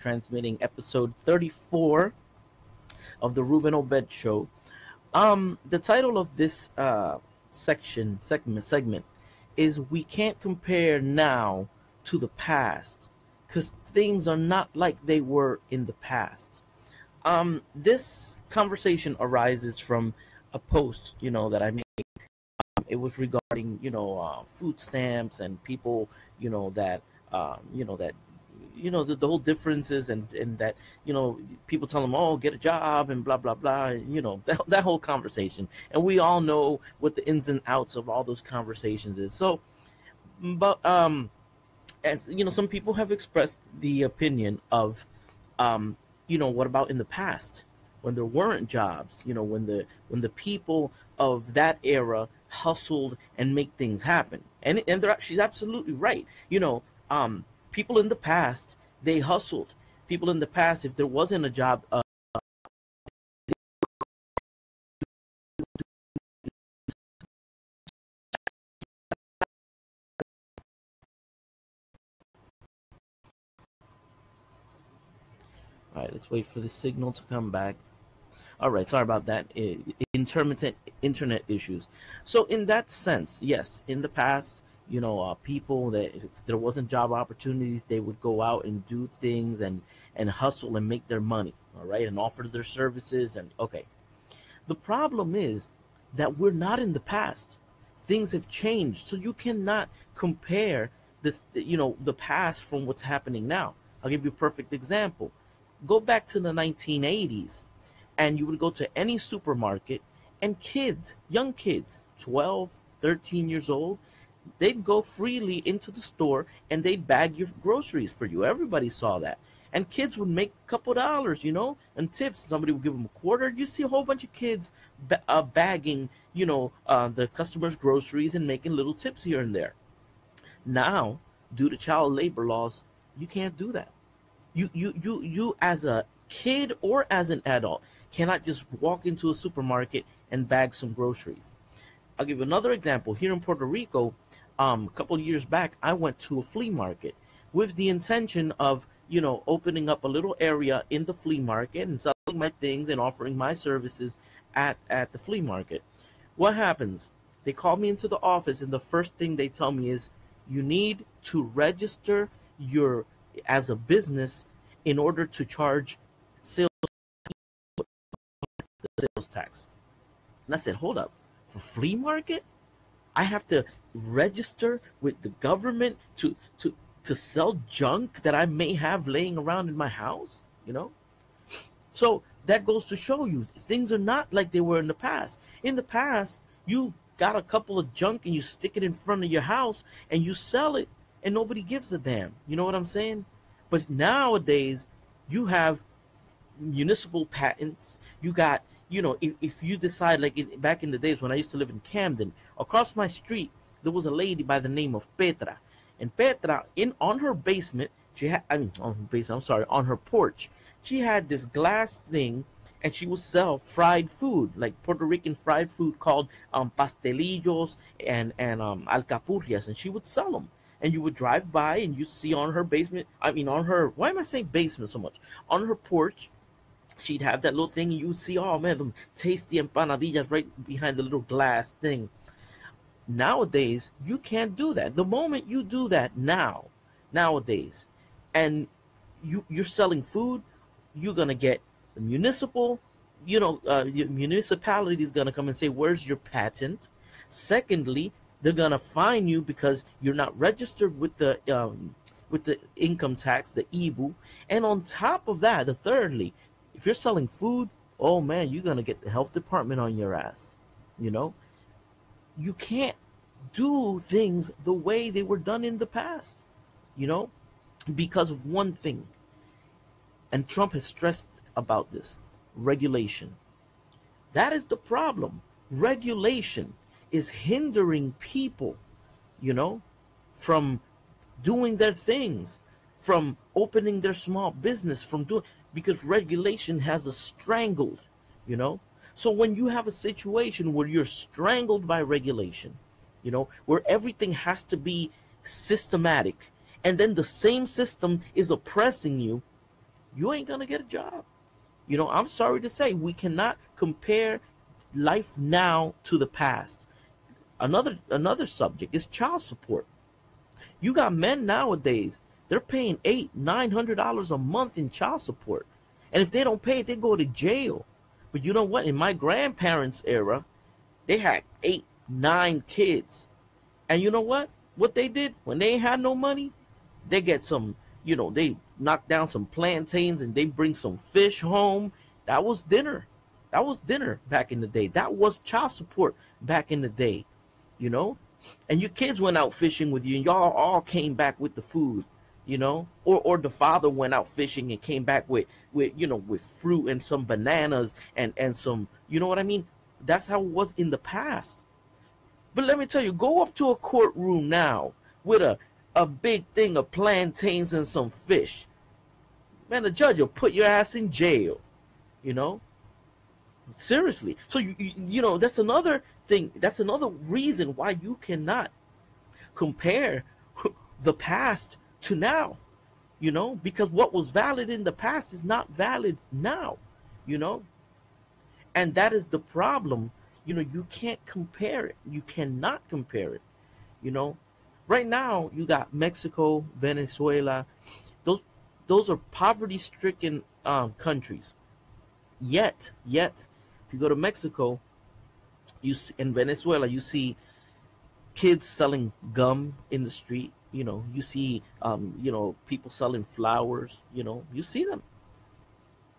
transmitting episode 34 of the Ruben Obed Show. The title of this segment is "We Can't Compare Now to the Past," because things are not like they were in the past. This conversation arises from a post, that I made. It was regarding, food stamps and people, that, that, the whole differences and that, people tell them, oh, get a job and blah, blah, blah, that whole conversation. And we all know what the ins and outs of all those conversations is. So, but, as some people have expressed the opinion of, what about in the past when there weren't jobs? When the people of that era hustled and make things happen, and she's absolutely right. People in the past, they hustled. People in the past, if there wasn't a job, all right, let's wait for the signal to come back. All right, sorry about that. Internet issues. So in that sense, yes, in the past, people that if there wasn't job opportunities, they would go out and do things and hustle and make their money, all right, and offer their services. And okay, the problem is that we're not in the past. Things have changed, so you cannot compare this, the past from what's happening now. I'll give you a perfect example. Go back to the 1980s. And you would go to any supermarket and kids, young kids, 12, 13 years old, they'd go freely into the store and they'd bag your groceries for you. Everybody saw that. And kids would make a couple dollars, and tips. Somebody would give them a quarter. You see a whole bunch of kids bagging, the customers' groceries and making little tips here and there. Now, due to child labor laws, you can't do that. You as a kid or as an adult cannot just walk into a supermarket and bag some groceries. I'll give you another example. Here in Puerto Rico, a couple of years back, I went to a flea market with the intention of, opening up a little area in the flea market and selling my things and offering my services at the flea market. What happens? They call me into the office and the first thing they tell me is, you need to register as a business in order to charge sales tax. And I said, hold up, for flea market, I have to register with the government to sell junk that I may have laying around in my house, So that goes to show you things are not like they were in the past. In the past, you got a couple of junk and you stick it in front of your house and you sell it and nobody gives a damn. You know what I'm saying? But nowadays, you have municipal patents. You got, if you decide, like back in the days when I used to live in Camden, across my street, there was a lady by the name of Petra. And Petra, on her basement, on her porch, she had this glass thing, and she would sell fried food, like Puerto Rican fried food called pastelillos and alcapurrias, and she would sell them. And you would drive by and you'd see on her basement, why am I saying basement so much? On her porch, she'd have that little thing and you would see, oh man, them tasty empanadillas right behind the little glass thing. Nowadays, you can't do that. The moment you do that nowadays, and you're selling food, you're going to get the the municipality is going to come and say, where's your patent? Secondly, they're going to fine you because you're not registered with the income tax, the IBU. And on top of that, thirdly, if you're selling food, oh man, you're going to get the health department on your ass. You can't do things the way they were done in the past, because of one thing. And Trump has stressed about this: regulation. That is the problem. Regulation is hindering people, from doing their things, from opening their small business, because regulation has us strangled, So when you have a situation where you're strangled by regulation, where everything has to be systematic, and then the same system is oppressing you, you ain't gonna get a job. I'm sorry to say, we cannot compare life now to the past. Another subject is child support. You got men nowadays, they're paying $800-900 a month in child support. And if they don't pay it, they go to jail. But you know what? In my grandparents' era, they had 8, 9 kids. And you know what? What they did when they had no money, they get some, they knock down some plantains and they bring some fish home. That was dinner. That was dinner back in the day. That was child support back in the day, you know? And your kids went out fishing with you and y'all all came back with the food, or the father went out fishing and came back with fruit and some bananas and some, you know what I mean? That's how it was in the past. But let me tell you, go up to a courtroom now with a big thing of plantains and some fish. Man, the judge will put your ass in jail, you know? Seriously. So, that's another thing. That's another reason why you cannot compare the past to now, because what was valid in the past is not valid now, and that is the problem. You can't compare it. You cannot compare it. Right now you got Mexico, Venezuela. Those are poverty-stricken countries. Yet, if you go to Mexico, in Venezuela, you see kids selling gum in the street. You see, people selling flowers. You see them.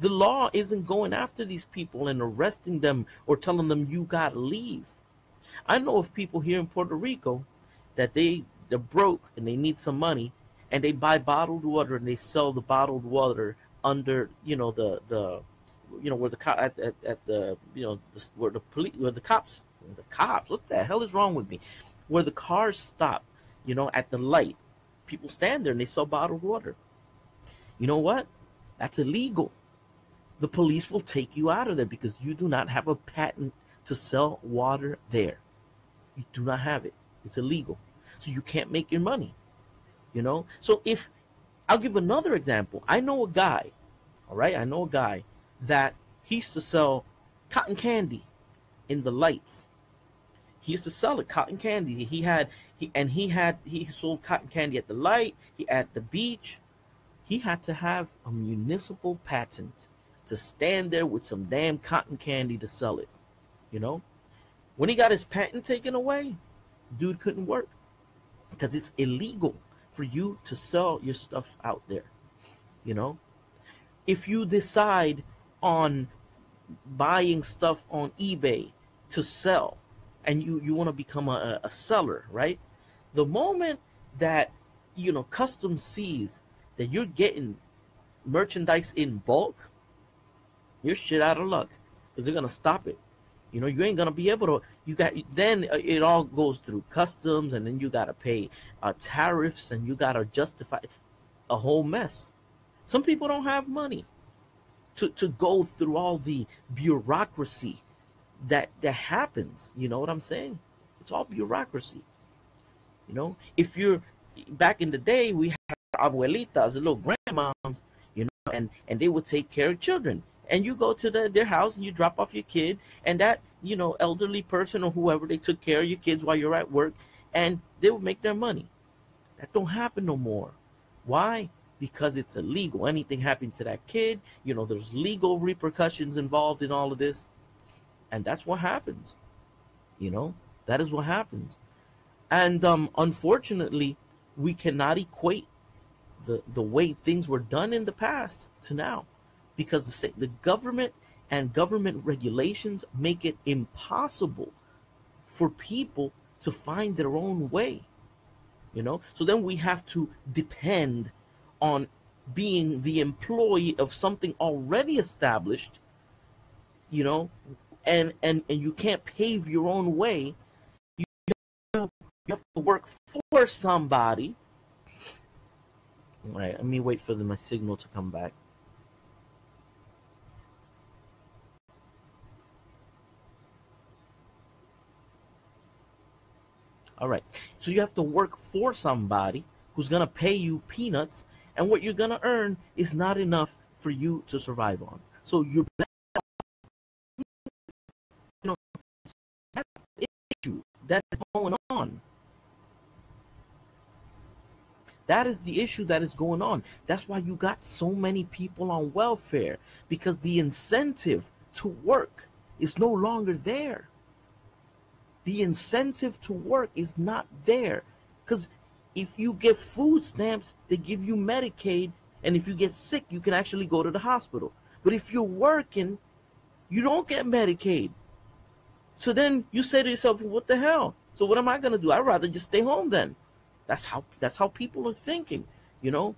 The law isn't going after these people and arresting them or telling them you gotta leave. I know of people here in Puerto Rico that they're broke and they need some money, and they buy bottled water and they sell the bottled water under the where the cop at the where the police where the cops what the hell is wrong with me, where the cars stop at the light. People stand there and they sell bottled water. You know what? That's illegal. The police will take you out of there because you do not have a patent to sell water there. You do not have it. It's illegal. So you can't make your money. So if I'll give another example. I know a guy, all right? I know a guy that he used to sell cotton candy in the lights. He used to sell it, cotton candy. He sold cotton candy at the light, at the beach. He had to have a municipal patent to stand there with some damn cotton candy to sell it. When he got his patent taken away, dude couldn't work because it's illegal for you to sell your stuff out there. If you decide on buying stuff on eBay to sell and you want to become a seller, right? The moment that customs sees that you're getting merchandise in bulk, you're shit out of luck because they're gonna stop it. You ain't gonna be able to. Then it all goes through customs, and then you gotta pay tariffs, and you gotta justify a whole mess. Some people don't have money to go through all the bureaucracy that happens. You know what I'm saying? It's all bureaucracy. If you're back in the day, we had abuelitas, the little grandmoms, and they would take care of children. And you go to their house and you drop off your kid, and that elderly person or whoever, they took care of your kids while you're at work, and they would make their money. That don't happen no more. Why? Because it's illegal. Anything happened to that kid, there's legal repercussions involved in all of this, and that's what happens. That is what happens. And unfortunately, we cannot equate the way things were done in the past to now, because the government and government regulations make it impossible for people to find their own way. So then we have to depend on being the employee of something already established, and you can't pave your own way. You have to work for somebody. All right, let me wait for my signal to come back. All right, so you have to work for somebody who's gonna pay you peanuts, and what you're gonna earn is not enough for you to survive on. So you're, you know, that's the issue that is going on. That is the issue that is going on. That's why you got so many people on welfare, because the incentive to work is no longer there. The incentive to work is not there. Because if you get food stamps, they give you Medicaid, and if you get sick, you can actually go to the hospital. But if you're working, you don't get Medicaid. So then you say to yourself, well, what the hell? So what am I going to do? I'd rather just stay home then. That's how people are thinking, you know.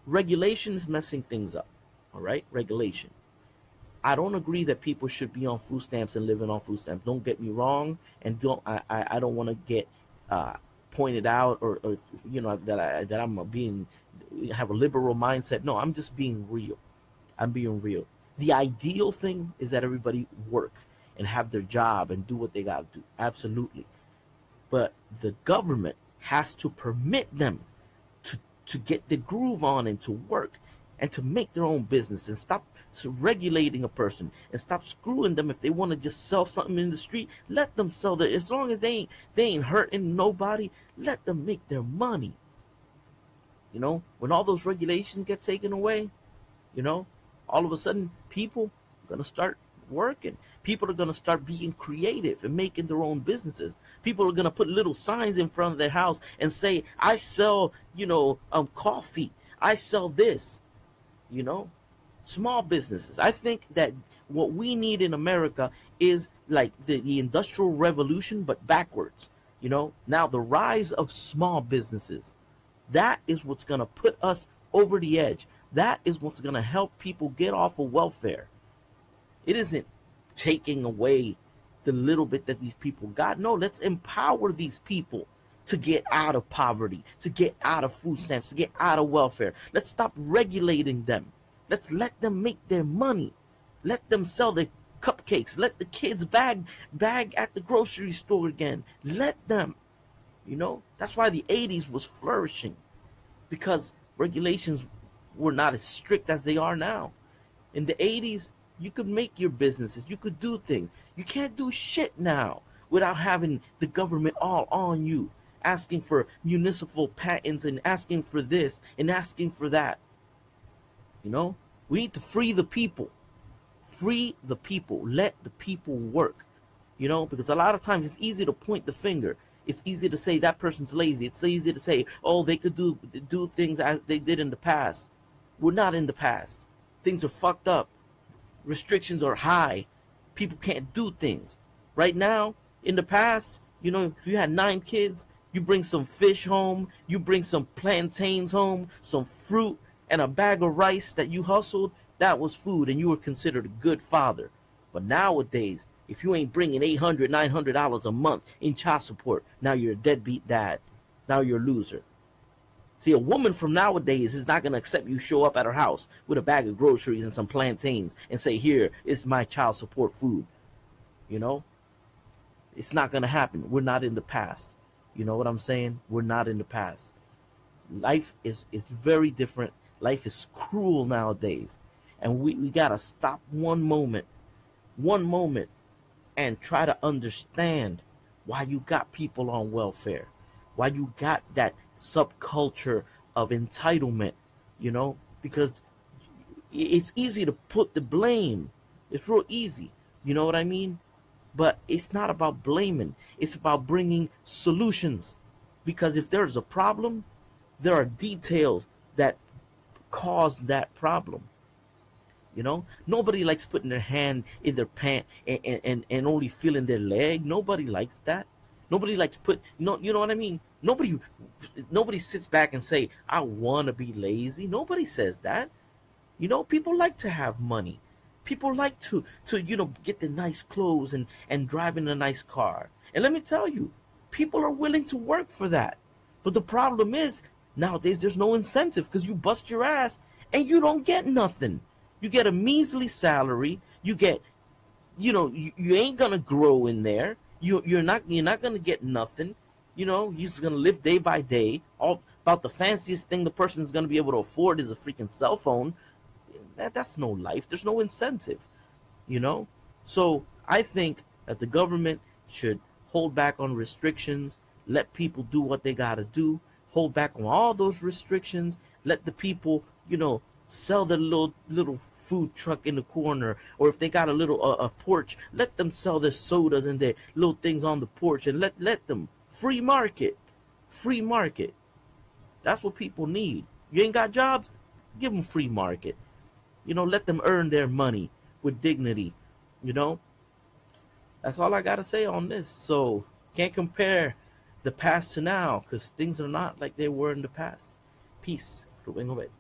Regulation is messing things up. All right, regulation. I don't agree that people should be on food stamps and living on food stamps. Don't get me wrong, and I don't want to get pointed out or you know that I'm being have a liberal mindset. No, I'm just being real. I'm being real. The ideal thing is that everybody work and have their job and do what they got to do. Absolutely. But the government has to permit them to get the groove on and to work and to make their own business, and stop regulating a person and stop screwing them. If they want to just sell something in the street, let them sell that. As long as they ain't hurting nobody, let them make their money. You know, when all those regulations get taken away, you know, all of a sudden people are going to start working. People are going to start being creative and making their own businesses. People are going to put little signs in front of their house and say, I sell, you know, coffee. I sell this, you know, small businesses. I think that what we need in America is like the Industrial Revolution, but backwards. You know, now the rise of small businesses. That is what's going to put us over the edge. That is what's going to help people get off of welfare. It isn't taking away the little bit that these people got. No, let's empower these people to get out of poverty, to get out of food stamps, to get out of welfare. Let's stop regulating them. Let's let them make their money. Let them sell their cupcakes. Let the kids bag at the grocery store again. Let them. You know, that's why the 80s was flourishing, because regulations were not as strict as they are now. In the 80s, you could make your businesses. You could do things. You can't do shit now without having the government all on you, asking for municipal patents and asking for this and asking for that. You know, we need to free the people. Free the people. Let the people work. You know, because a lot of times it's easy to point the finger. It's easy to say that person's lazy. It's easy to say, oh, they could do things as they did in the past. We're not in the past. Things are fucked up. Restrictions are high. People can't do things. Right now, in the past, you know, if you had 9 kids, you bring some fish home, you bring some plantains home, some fruit, and a bag of rice that you hustled, that was food, and you were considered a good father. But nowadays, if you ain't bringing $800, $900 a month in child support, now you're a deadbeat dad. Now you're a loser. See, a woman from nowadays is not going to accept you show up at her house with a bag of groceries and some plantains and say, here, it's my child support food. You know? It's not going to happen. We're not in the past. You know what I'm saying? We're not in the past. Life is very different. Life is cruel nowadays. And we got to stop one moment, and try to understand why you got people on welfare, why you got that subculture of entitlement, you know, because it's easy to put the blame. It's real easy. You know what I mean? But it's not about blaming. It's about bringing solutions. Because if there's a problem, there are details that cause that problem. You know, nobody likes putting their hand in their pant and only feeling their leg. Nobody likes that. Nobody likes you know what I mean? Nobody sits back and say, I want to be lazy. Nobody says that. You know, people like to have money. People like to you know, get the nice clothes and drive in a nice car. And let me tell you, people are willing to work for that. But the problem is, nowadays there's no incentive, because you bust your ass and you don't get nothing. You get a measly salary. You get, you know, you ain't gonna grow in there. You're not gonna get nothing. You know, you're just gonna live day by day. All about the fanciest thing the person is gonna be able to afford is a freaking cell phone. That's no life. There's no incentive, you know? So I think that the government should hold back on restrictions, let people do what they got to do, hold back on all those restrictions, let the people, sell their little food truck in the corner, or if they got a little a porch, let them sell their sodas and their little things on the porch, and let them free market. Free market. That's what people need. You ain't got jobs? Give them free market. Let them earn their money with dignity. You know, that's all I got to say on this. So, can't compare the past to now because things are not like they were in the past. Peace. Rubén Obed.